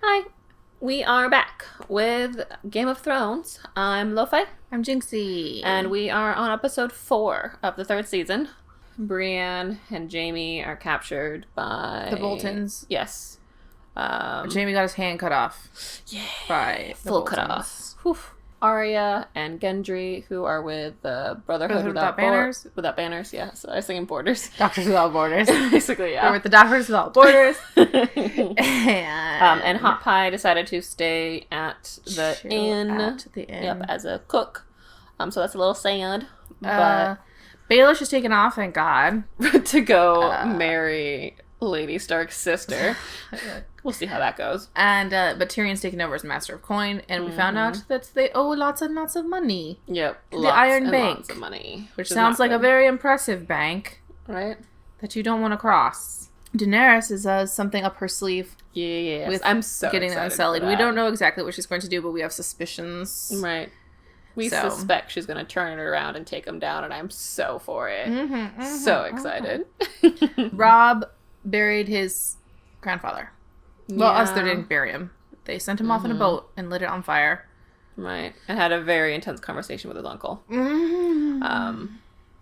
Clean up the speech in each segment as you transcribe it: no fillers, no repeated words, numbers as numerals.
Hi, we are back with Game of Thrones. I'm Lofi. I'm Jinxie. And we are on episode 4 of the 3rd season. Brienne and Jaime are captured by... the Boltons. Yes. Jaime got his hand cut off. Yeah. By the full Boltons. cut off. Whew. Arya and Gendry, who are with the Brotherhood without banners. Without banners, yeah. So I was thinking borders. Doctors Without Borders. Basically, yeah. We're with the Doctors Without Borders. and Hot Pie decided to stay at the inn. Yep, as a cook. So that's a little sad. But Baelish is taken off, thank God. to go marry Lady Stark's sister. We'll see how that goes. And but Tyrion's taken over as Master of Coin, and we found out that they owe lots and lots of money. Yep, to the Iron Bank, lots of money, which sounds like a very impressive bank, right? That you don't want to cross. Daenerys is something up her sleeve. Yeah, with I'm so getting them unsullied. We don't know exactly what she's going to do, but we have suspicions. Right. We suspect she's going to turn it around and take him down, and I'm so for it. So excited. Robb buried his grandfather. Well, us, they didn't bury him. They sent him off in a boat and lit it on fire. Right. And had a very intense conversation with his uncle. And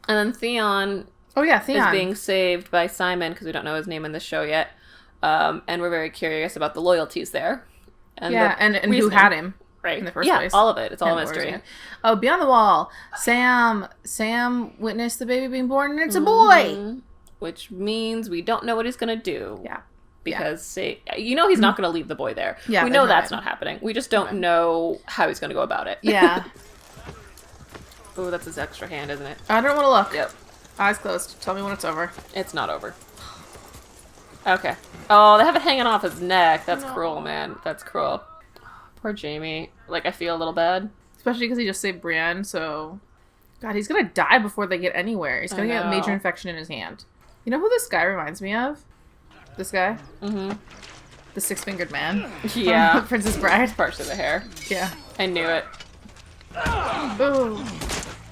then Theon... Oh, yeah, Theon. is being saved by Simon, because we don't know his name in this show yet. And we're very curious about the loyalties there. And and who had him. Right. In the first place. Yeah, all of it. It's all a mystery. Oh, Beyond the Wall. Sam witnessed the baby being born, and it's a boy! Which means we don't know what he's going to do. Yeah. Because, he's not going to leave the boy there. Yeah, we know that's not happening. We just don't know how he's going to go about it. Yeah. Oh, that's his extra hand, isn't it? I don't want to look. Yep. Eyes closed. Tell me when it's over. It's not over. Okay. Oh, they have it hanging off his neck. That's cruel, man. That's cruel. Poor Jaime. I feel a little bad. Especially because he just saved Brienne, so... God, he's gonna die before they get anywhere. He's gonna get a major infection in his hand. You know who this guy reminds me of? This guy? Mm-hmm. The six-fingered man. Yeah. Princess Bride. Parts of the hair. Yeah. I knew it. Boom.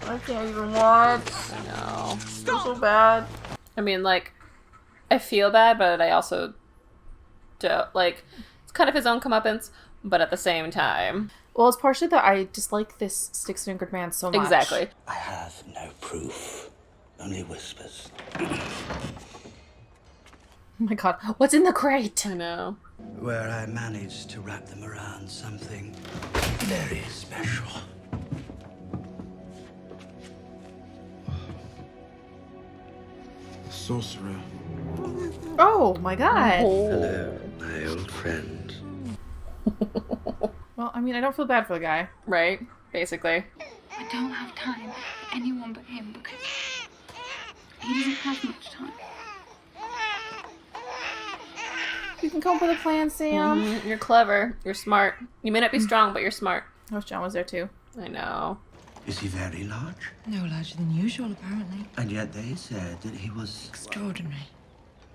I can't even watch. I know. It's so bad. I mean, I feel bad, but I also don't. It's kind of his own comeuppance, but at the same time. Well, it's partially that I dislike this six-fingered man so much. Exactly. I have no proof, only whispers. Oh my god, what's in the crate? I know. Where I managed to wrap them around something very special. The sorcerer. Oh my god. Hello, my old friend. Well, I mean, I don't feel bad for the guy. Right? Basically. I don't have time for anyone but him because he doesn't have much time. You can come up with a plan, Sam. You're clever. You're smart. You may not be strong, but you're smart. I wish John was there too. I know. Is he very large? No larger than usual, apparently. And yet they said that he was... Extraordinary.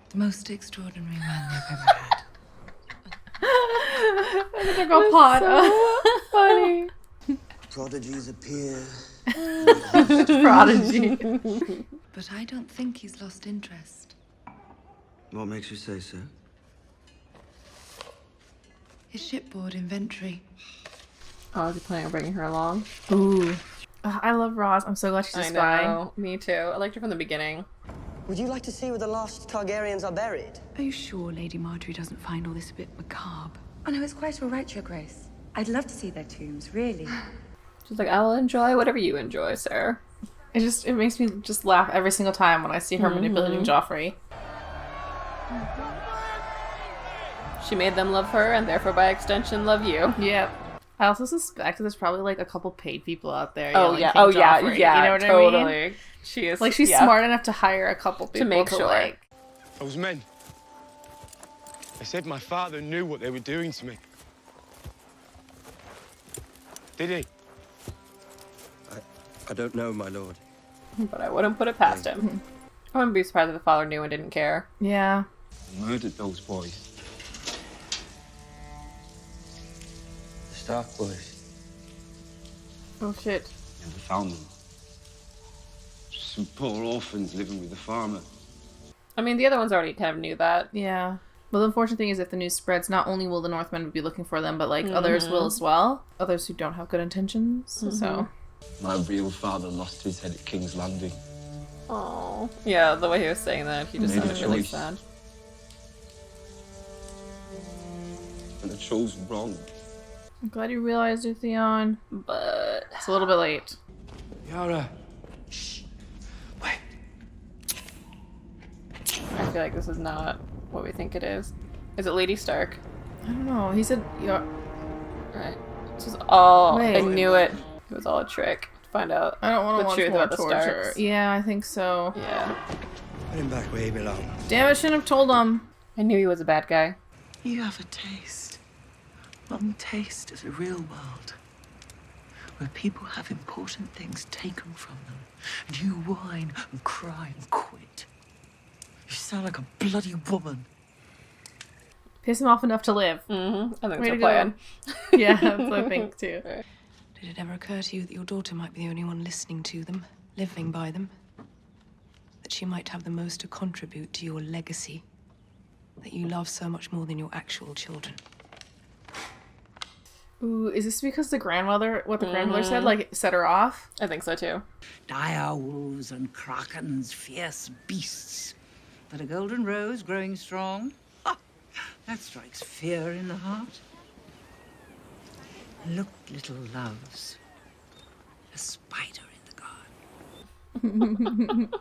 The most extraordinary man they've ever had. I'm gonna go pot. So funny. Prodigies appear. Prodigy. But I don't think he's lost interest. What makes you say so? His shipboard inventory. Oh, is he planning on bringing her along? Ooh. I love Roz. I'm so glad she's a spy. I know. Me too. I liked her from the beginning. Would you like to see where the last Targaryens are buried? Are you sure Lady Marjorie doesn't find all this a bit macabre? Oh no, it's quite all right, Your Grace. I'd love to see their tombs, really. She's like, I will enjoy whatever you enjoy, sir. It makes me just laugh every single time when I see her manipulating Joffrey. She made them love her, and therefore, by extension, love you. Yep. I also suspect that there's probably a couple paid people out there. Oh yeah, Joffrey, yeah, you know what totally. I mean? She is she's smart enough to hire a couple people to make sure. Those men. They said my father knew what they were doing to me. Did he? I don't know, my lord. But I wouldn't put it past him. I wouldn't be surprised if the father knew and didn't care. Yeah. Murdered those boys. The Stark boys. Oh shit. Never found them. Just some poor orphans living with the farmer. I mean, the other ones already kind of knew that. Yeah. Well, the unfortunate thing is if the news spreads, not only will the Northmen be looking for them, but like others will as well. Others who don't have good intentions. So My real father lost his head at King's Landing. Oh. Yeah, the way he was saying that, he just Made a sounded really choice. sad. And I chose wrong. I'm glad you realized it, Theon. But It's a little bit late. Yara. Shh. Wait. I feel like this is not what we think it is. Is it Lady Stark? I don't know. He said, yeah. Right. This is all. Wait. I knew it. It was all a trick to find out I don't want the to watch truth more about the torture. Starks. Yeah, I think so. Yeah. Put him back where he belongs. Damn, I shouldn't have told him. I knew he was a bad guy. You have a taste. One taste of the real world. Where people have important things taken from them. And you whine and cry and quit. You sound like a bloody woman. Piss him off enough to live. I think Way that's to her go. plan. Yeah, that's what I think too. Did it ever occur to you that your daughter might be the only one listening to them, living by them? That she might have the most to contribute to your legacy? That you love so much more than your actual children? Ooh, is this because the grandmother, what the grandmother said, like, set her off? I think so too. Dire wolves and krakens, fierce beasts. But a golden rose growing strong? Ha! That strikes fear in the heart. Look, little loves. A spider in the garden.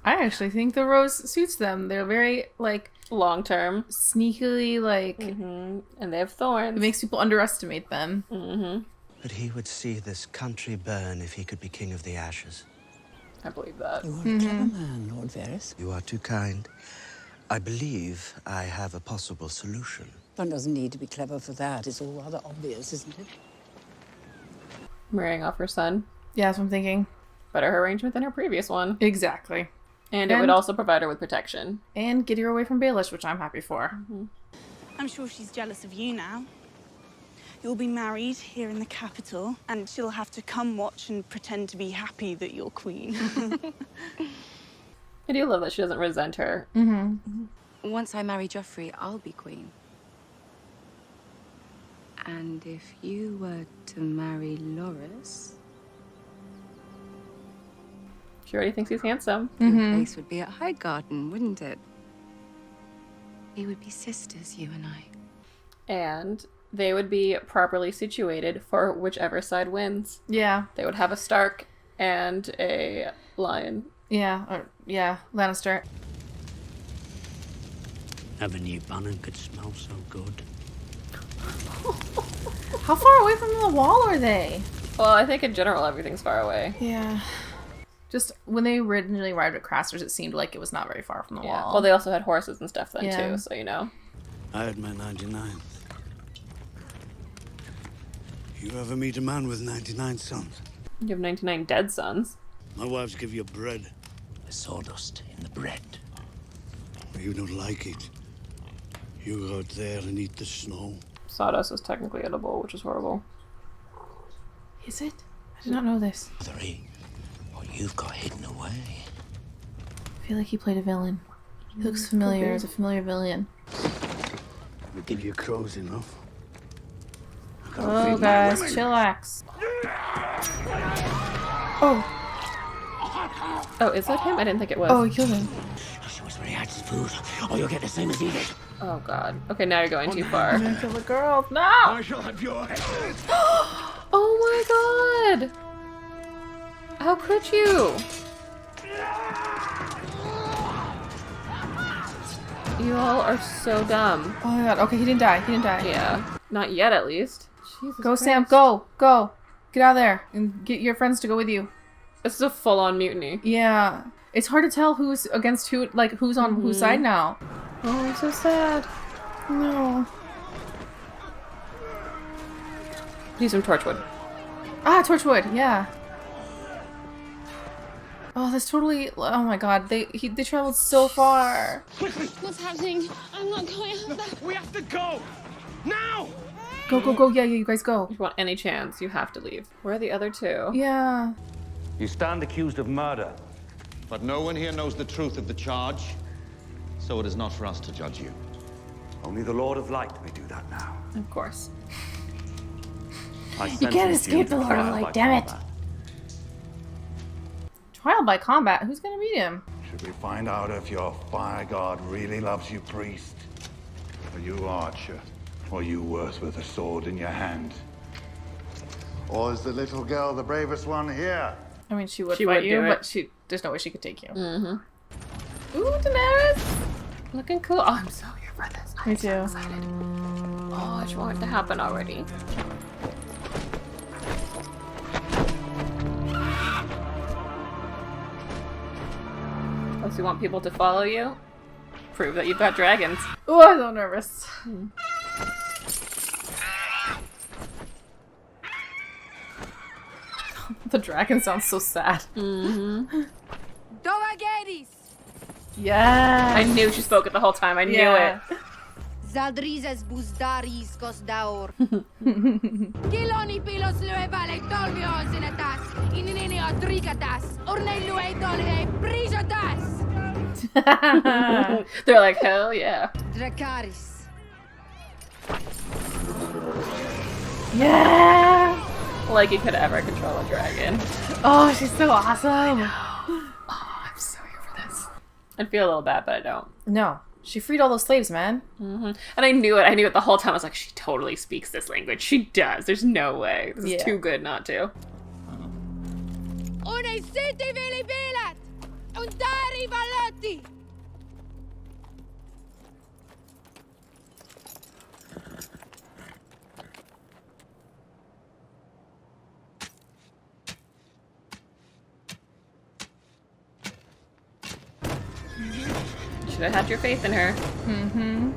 I actually think the rose suits them. They're very, like, Long term. sneakily, like, And they have thorns. it makes people underestimate them. But he would see this country burn if he could be king of the ashes. I believe that. You are a clever man, Lord Varys. You are too kind. I believe I have a possible solution. One doesn't need to be clever for that. It's all rather obvious, isn't it? Marrying off her son. Yeah, that's what I'm thinking. Better her arrangement than her previous one. Exactly. And it would also provide her with protection. And get her away from Baelish, which I'm happy for. I'm sure she's jealous of you now. You'll be married here in the capital, and she'll have to come watch and pretend to be happy that you're queen. I do love that she doesn't resent her. Once I marry Joffrey, I'll be queen. And if you were to marry Loras, She already thinks he's handsome. your place would be at Highgarden, wouldn't it? We would be sisters, you and I. And they would be properly situated for whichever side wins. Yeah. They would have a Stark and a Lion. Yeah. Lannister. Never knew Bannon could smell so good. How far away from the wall are they? Well, I think in general everything's far away. Yeah. Just when they originally arrived at Craster's, it seemed like it was not very far from the wall. Well, they also had horses and stuff then Yeah. too, so you know. I had my 99th. You ever meet a man with 99 sons? You have 99 dead sons. My wives give you bread. The sawdust in the bread. You don't like it. You go out there and eat the snow. Sawdust is technically edible, which is horrible. Is it? I did not know this. 3. What you've got hidden away. I feel like he played a villain. He looks familiar as a familiar villain. We'll give you crows enough. Oh, guys, chillax. Oh, Oh, is that him? I didn't think it was. oh, he killed him. Show us where he hides his food, or you'll get the same as he did. Oh god. Okay, now you're going too far. I'm gonna kill the girl. No! I shall have your head. Oh my god! How could you? You all are so dumb. Oh my god. Okay, he didn't die. He didn't die. Yeah. Not yet, at least. Jesus Go, Christ. Sam. Go. Go. Get out of there. And get your friends to go with you. This is a full-on mutiny. Yeah. It's hard to tell who's against who, like, who's on whose side now. Oh, I'm so sad. No. Use some torchwood. Ah, Torchwood. Yeah. Oh, that's totally... Oh my god. They traveled so far. What's happening? I'm not going out there. We have to go! Now! Go, go, go. Yeah, you guys go. If you want any chance, you have to leave. Where are the other two? Yeah. You stand accused of murder. But no one here knows the truth of the charge, so it is not for us to judge you. Only the Lord of Light may do that now. Of course. You can't escape the Lord of Light, damn it. Trial by combat? Who's gonna beat him? Should we find out if your fire god really loves you, priest? Are you archer? Or you worse with a sword in your hand? Or is the little girl the bravest one here? I mean, she would She fight would you, do but there's no way she could take you. Mm-hmm. Ooh, Daenerys! Looking cool. Oh, I'm so here for this. Me I'm too. so excited. Oh, I just want it to happen already. Oh, so you want people to follow you? Prove that you've got dragons. Ooh, I'm so nervous. The dragon sounds so sad. Mm-hmm. Yeah. I knew she spoke it the whole time. I knew it. Zaldrizes buzdaris kosdaur. Kiloni pilos luevale dolvios in a tas. Inini odrigatas. Ornelue dolhe prijatas. They're like, hell yeah. Dracaris. Yeah. Like you could ever control a dragon. Oh, she's so awesome. Oh, I'm so here for this. I'd feel a little bad, but I don't. No. She freed all those slaves, man. Mm-hmm. And I knew it. I knew it the whole time. I was like, she totally speaks this language. She does. There's no way. This is too good not to. Une city vili vilat. Undari valati. Should have had your faith in her. Mm-hmm.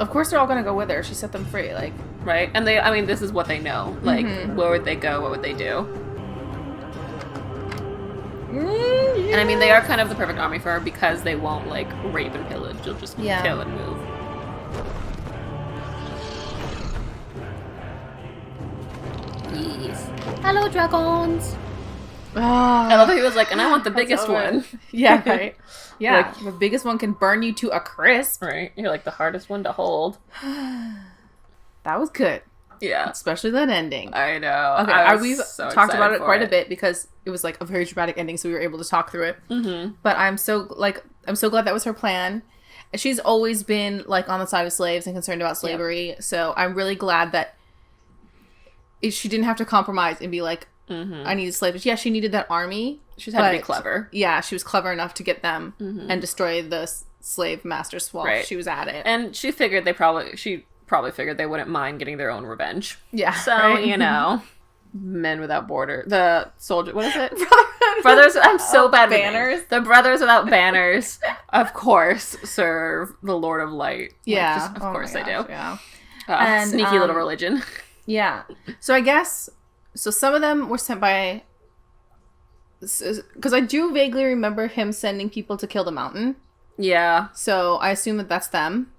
Of course they're all gonna go with her. She set them free, like. Right? And I mean, this is what they know. Like, where would they go? What would they do? Yeah. And I mean, they are kind of the perfect army for her because they won't, like, rape and pillage. They'll just kill and move. Yes. Hello, dragons! Oh, I love how he was like, and I want the biggest one. Yeah, right. Yeah, Like, the biggest one can burn you to a crisp. Right? You're like the hardest one to hold. That was good. Yeah. Especially that ending. I know. Okay, we've so talked about it excited quite for a bit because it was like a very dramatic ending, so we were able to talk through it. Mm-hmm. But I'm so glad that was her plan. She's always been like on the side of slaves and concerned about slavery. Yep. So I'm really glad that she didn't have to compromise and be like, I need slaves. Yeah, she needed that army. She had to be clever. Yeah, she was clever enough to get them and destroy the slave masters while she was at it. And she figured she probably figured they wouldn't mind getting their own revenge. Yeah. So, right? you know, Men Without Border. The soldier, what is it? Brothers, I'm so bad with banners. names. The Brothers Without Banners, of course, serve the Lord of Light. Yeah. Of course they do. Yeah. And, sneaky little religion. Yeah. So I guess, some of them were sent by, because I do vaguely remember him sending people to kill the mountain. Yeah. So I assume that that's them,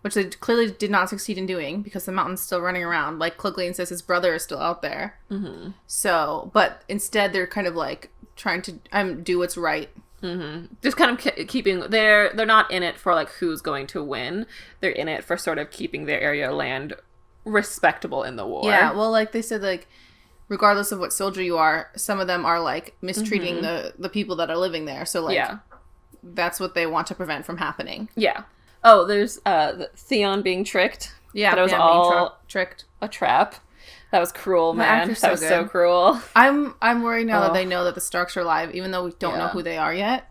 which they clearly did not succeed in doing because the mountain's still running around. Like Clegane says, his brother is still out there. Mm-hmm. So, but instead they're kind of like trying to do what's right. Mm-hmm. Just kind of keeping, they're not in it for like who's going to win. They're in it for sort of keeping their area of land respectable in the war. Yeah, well, like they said, like regardless of what soldier you are, some of them are like mistreating the people that are living there. So like that's what they want to prevent from happening. Yeah. Oh, there's Theon being tricked. Yeah, that it was Theon all tricked. A trap. That was cruel, man. That was so cruel. I'm worried now that they know that the Starks are alive, even though we don't know who they are yet.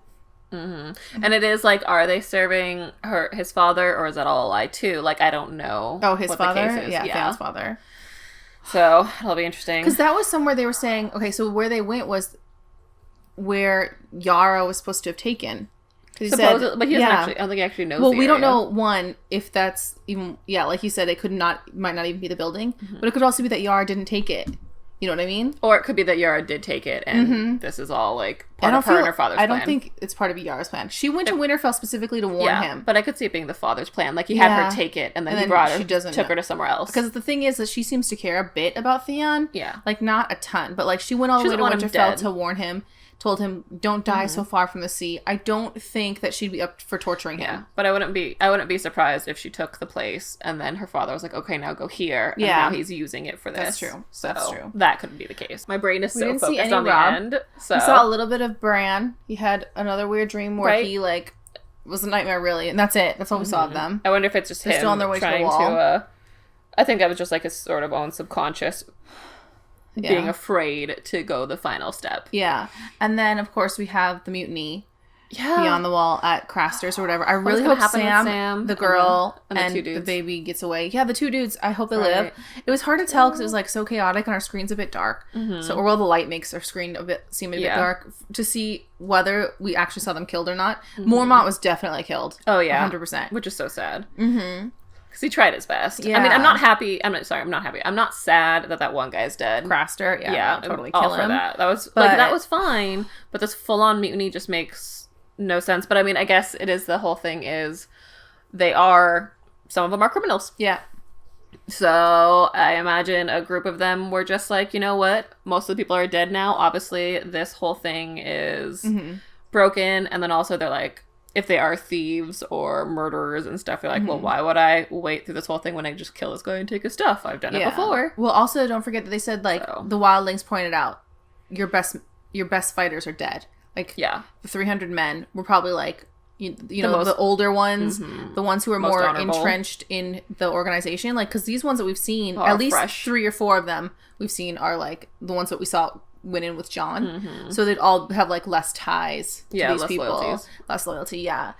Mm-hmm. And it is like, are they serving his father, or is that all a lie too? Like, I don't know. Oh, his father? The case is. Yeah, Theon's father. So it'll be interesting. Because that was somewhere they were saying, okay, so where they went was where Yara was supposed to have taken. But he doesn't actually, I don't think he actually knows. Well, we don't know, if that's even, like you said, it might not even be the building, but it could also be that Yara didn't take it. You know what I mean? Or it could be that Yara did take it, and this is all like part of her and her father's plan. I don't think it's part of Yara's plan. She went to Winterfell specifically to warn him. But I could see it being the father's plan. Like he had her take it, and then he brought her, took her to somewhere else. Because the thing is that she seems to care a bit about Theon. Yeah. Like not a ton, but like she went all the way to Winterfell to warn him, told him, don't die so far from the sea, I don't think that she'd be up for torturing him. But I wouldn't be surprised if she took the place and then her father was like, okay, now go here. And now he's using it for this. That's true. So That's true. That couldn't be the case. My brain is so focused on the Rob. end. So We saw a little bit of Bran. He had another weird dream where he like was a nightmare really, and that's it. That's all we saw of them. I wonder if it's just They're him still on their way trying to the wall. I think that was just like his sort of own subconscious being afraid to go the final step. Yeah. And then, of course, we have the mutiny beyond the wall at Craster's or whatever. I really hope Sam, the girl, and the baby gets away. Yeah, the two dudes, I hope they live. It was hard to tell because it was like so chaotic and our screen's a bit dark. So, or well, the light makes our screen seem a bit dark to see whether we actually saw them killed or not. Mormont was definitely killed. Oh, yeah. 100%. Which is so sad. Because he tried his best. Yeah. I mean, I'm not happy. I'm not happy. I'm not sad that one guy's dead. Craster, yeah, totally kill all him. For that. That was that was fine. But this full-on mutiny just makes no sense. But I mean, I guess it is the whole thing is some of them are criminals. Yeah. So I imagine a group of them were just like, you know what? Most of the people are dead now. Obviously, this whole thing is broken. And then also they're like, if they are thieves or murderers and stuff, they're like, well, why would I wait through this whole thing when I just kill this guy and take his stuff? I've done it before. Well, also, don't forget that they said, like, the wildlings pointed out, your best fighters are dead. Like, the 300 men were probably, like, you know, the older ones, the ones who are more entrenched in the organization. Like, because these ones that we've seen, at least 3 or 4 of them we've seen are, like, the ones that we saw went in with Jon. So they'd all have like less ties to these people. Less loyalty, yeah.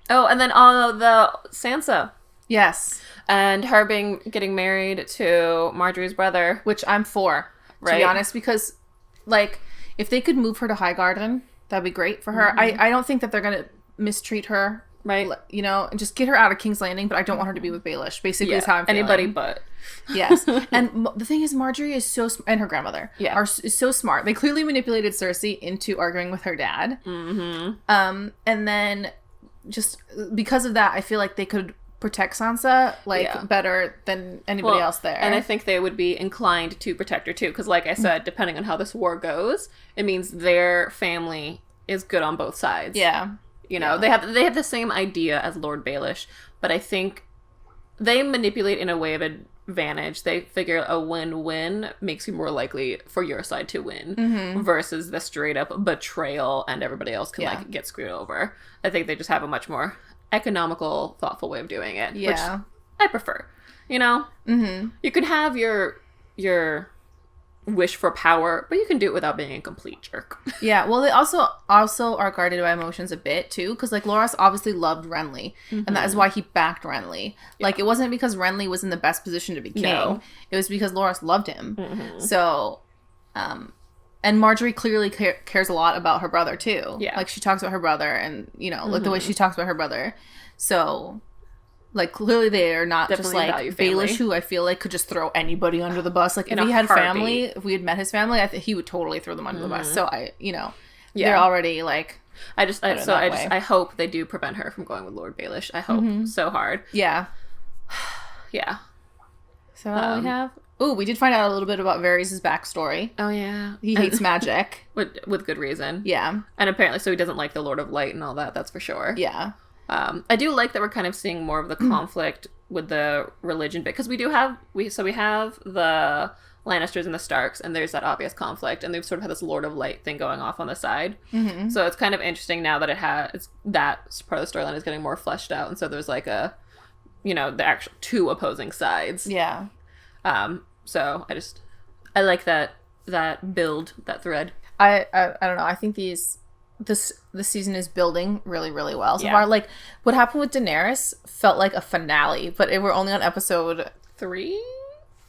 Oh, and then the Sansa. Yes. And her getting married to Marjorie's brother. Which I'm for, to be honest, because like if they could move her to Highgarden, that'd be great for her. I don't think that they're gonna mistreat her. Right. You know, and just get her out of King's Landing, but I don't want her to be with Baelish. Basically, is how I'm feeling. Anybody but. Yes. And the thing is, Marjorie is and her grandmother is so smart. They clearly manipulated Cersei into arguing with her dad. And then just because of that, I feel like they could protect Sansa better than anybody else there. And I think they would be inclined to protect her too, because like I said, depending on how this war goes, it means their family is good on both sides. Yeah. You know, they have the same idea as Lord Baelish, but I think they manipulate in a way of advantage. They figure a win-win makes you more likely for your side to win versus the straight up betrayal and everybody else can like get screwed over. I think they just have a much more economical, thoughtful way of doing it, which I prefer. You know, you can have your wish for power, but you can do it without being a complete jerk. Yeah, well, they also are guarded by emotions a bit too, because like Loras obviously loved Renly, and that is why he backed Renly. Like it wasn't because Renly was in the best position to be king; it was because Loras loved him. So, and Marjorie clearly cares a lot about her brother too. Yeah, like she talks about her brother, and you know, like the way she talks about her brother. So. Like, clearly they are not definitely just, like, Baelish, who I feel like could just throw anybody under the bus. Like, if he had family, if we had met his family, I think he would totally throw them under the bus. So, they're already, like... I hope they do prevent her from going with Lord Baelish. I hope so hard. Yeah. Yeah. So, we have... Ooh, we did find out a little bit about Varys' backstory. Oh, yeah. He hates magic. With good reason. Yeah. And apparently, so he doesn't like the Lord of Light and all that, that's for sure. Yeah. I do like that we're kind of seeing more of the conflict with the religion bit, because we have the Lannisters and the Starks, and there's that obvious conflict, and they've sort of had this Lord of Light thing going off on the side. So it's kind of interesting now that that part of the storyline is getting more fleshed out, and so there's like the actual 2 opposing sides. Yeah. So I like that build, that thread. I don't know. I think this season is building really, really well so far. Like, what happened with Daenerys felt like a finale, but we're only on episode 3?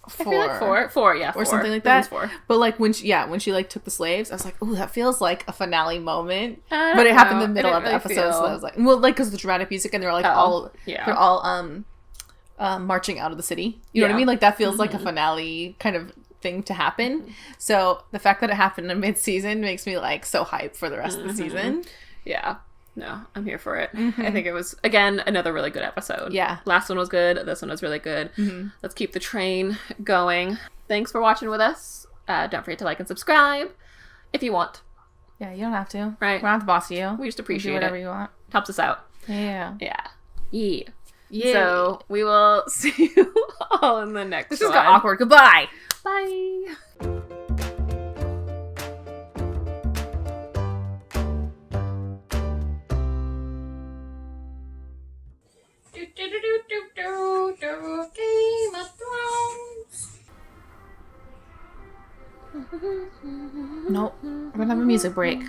4. I feel like 4, yeah. 4. Or something like that. 4. But, like, when she, like, took the slaves, I was like, ooh, that feels like a finale moment. But it happened in the middle of the episode, so I was like... Well, like, because the dramatic music, and they're, like, they're all marching out of the city. You know what I mean? Like, that feels like a finale kind of thing to happen. So the fact that it happened in mid-season makes me like so hyped for the rest of the season. Yeah. No, I'm here for it. I think it was, again, another really good episode. Yeah. Last one was good. This one was really good. Let's keep the train going. Thanks for watching with us. Don't forget to like and subscribe. If you want. Yeah, you don't have to. Right. We're not the boss of you. We just appreciate do whatever it. you want. Helps us out. Yeah. Yeah. Yeah. Yay. So we will see you all in the next one. This just got awkward. Goodbye. Bye. Game of Thrones. Nope. We're gonna have a music break.